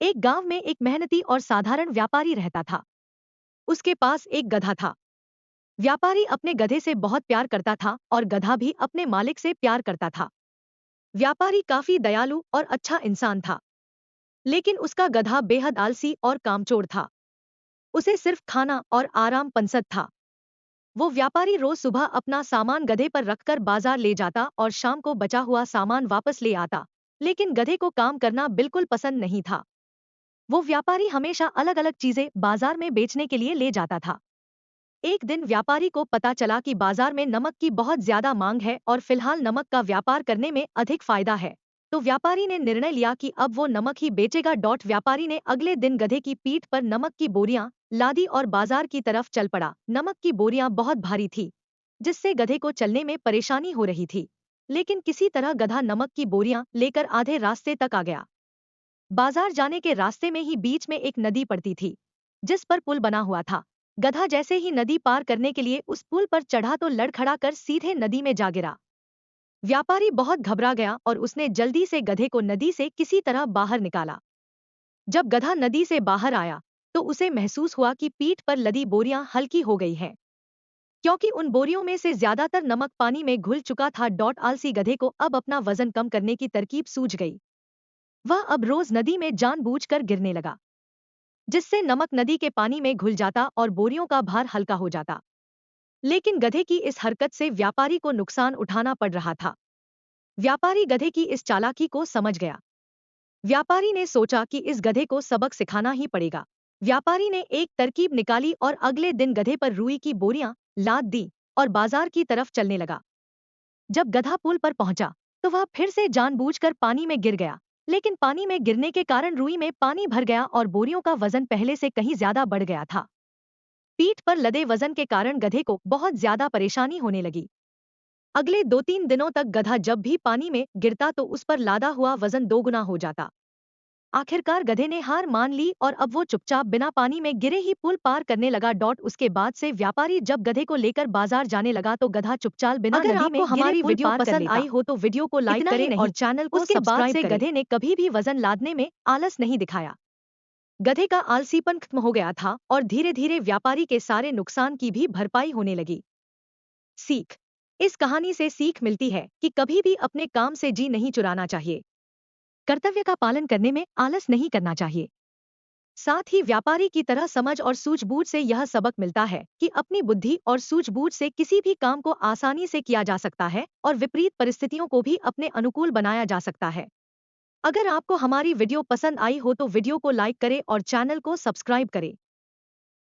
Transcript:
एक गांव में एक मेहनती और साधारण व्यापारी रहता था। उसके पास एक गधा था। व्यापारी अपने गधे से बहुत प्यार करता था और गधा भी अपने मालिक से प्यार करता था। व्यापारी काफी दयालु और अच्छा इंसान था, लेकिन उसका गधा बेहद आलसी और कामचोर था। उसे सिर्फ खाना और आराम पसंद था। वो व्यापारी रोज सुबह अपना सामान गधे पर रखकर बाजार ले जाता और शाम को बचा हुआ सामान वापस ले आता। लेकिन गधे को काम करना बिल्कुल पसंद नहीं था। वो व्यापारी हमेशा अलग अलग चीजें बाजार में बेचने के लिए ले जाता था। एक दिन व्यापारी को पता चला कि बाजार में नमक की बहुत ज्यादा मांग है और फिलहाल नमक का व्यापार करने में अधिक फायदा है। तो व्यापारी ने निर्णय लिया कि अब वो नमक ही बेचेगा। व्यापारी ने अगले दिन गधे की पीठ पर नमक की बोरियां लादी और बाजार की तरफ चल पड़ा। नमक की बोरियां बहुत भारी थी, जिससे गधे को चलने में परेशानी हो रही थी। लेकिन किसी तरह गधा नमक की बोरियां लेकर आधे रास्ते तक आ गया। बाजार जाने के रास्ते में ही बीच में एक नदी पड़ती थी, जिस पर पुल बना हुआ था। गधा जैसे ही नदी पार करने के लिए उस पुल पर चढ़ा तो लड़खड़ाकर सीधे नदी में जा गिरा। व्यापारी बहुत घबरा गया और उसने जल्दी से गधे को नदी से किसी तरह बाहर निकाला। जब गधा नदी से बाहर आया तो उसे महसूस हुआ कि पीठ पर लदी बोरियां हल्की हो गई हैं, क्योंकि उन बोरियों में से ज्यादातर नमक पानी में घुल चुका था। आलसी गधे को अब अपना वजन कम करने की तरकीब सूझ गई। वह अब रोज नदी में जानबूझकर गिरने लगा, जिससे नमक नदी के पानी में घुल जाता और बोरियों का भार हल्का हो जाता। लेकिन गधे की इस हरकत से व्यापारी को नुकसान उठाना पड़ रहा था। व्यापारी गधे की इस चालाकी को समझ गया। व्यापारी ने सोचा कि इस गधे को सबक सिखाना ही पड़ेगा। व्यापारी ने एक तरकीब निकाली और अगले दिन गधे पर रुई की बोरियां लाद दी और बाजार की तरफ चलने लगा। जब गधा पुल पर पहुंचा तो वह फिर से जानबूझकर पानी में गिर गया। लेकिन पानी में गिरने के कारण रुई में पानी भर गया और बोरियों का वजन पहले से कहीं ज्यादा बढ़ गया था। पीठ पर लदे वजन के कारण गधे को बहुत ज्यादा परेशानी होने लगी। अगले 2-3 दिनों तक गधा जब भी पानी में गिरता तो उस पर लादा हुआ वजन दोगुना हो जाता। आखिरकार गधे ने हार मान ली और अब वो चुपचाप बिना पानी में गिरे ही पुल पार करने लगा। उसके बाद से व्यापारी जब गधे को लेकर बाजार जाने लगा तो गधा चुपचाप बिना अगर नदी आपको में गिरे हमारी पुल वीडियो पार कर पसंद लेता। आई हो तो वीडियो को लाइक इतना ही करें नहीं, और चैनल को उसके बाद सब्सक्राइब से करें। गधे ने कभी भी वजन लादने में आलस नहीं दिखाया। गधे का आलसीपन खत्म हो गया था और धीरे धीरे व्यापारी के सारे नुकसान की भी भरपाई होने लगी। सीख। इस कहानी से सीख मिलती है कि कभी भी अपने काम से जी नहीं चुराना चाहिए। कर्तव्य का पालन करने में आलस नहीं करना चाहिए। साथ ही व्यापारी की तरह समझ और सूझबूझ से यह सबक मिलता है कि अपनी बुद्धि और सूझबूझ से किसी भी काम को आसानी से किया जा सकता है और विपरीत परिस्थितियों को भी अपने अनुकूल बनाया जा सकता है। अगर आपको हमारी वीडियो पसंद आई हो तो वीडियो को लाइक करें और चैनल को सब्सक्राइब करें।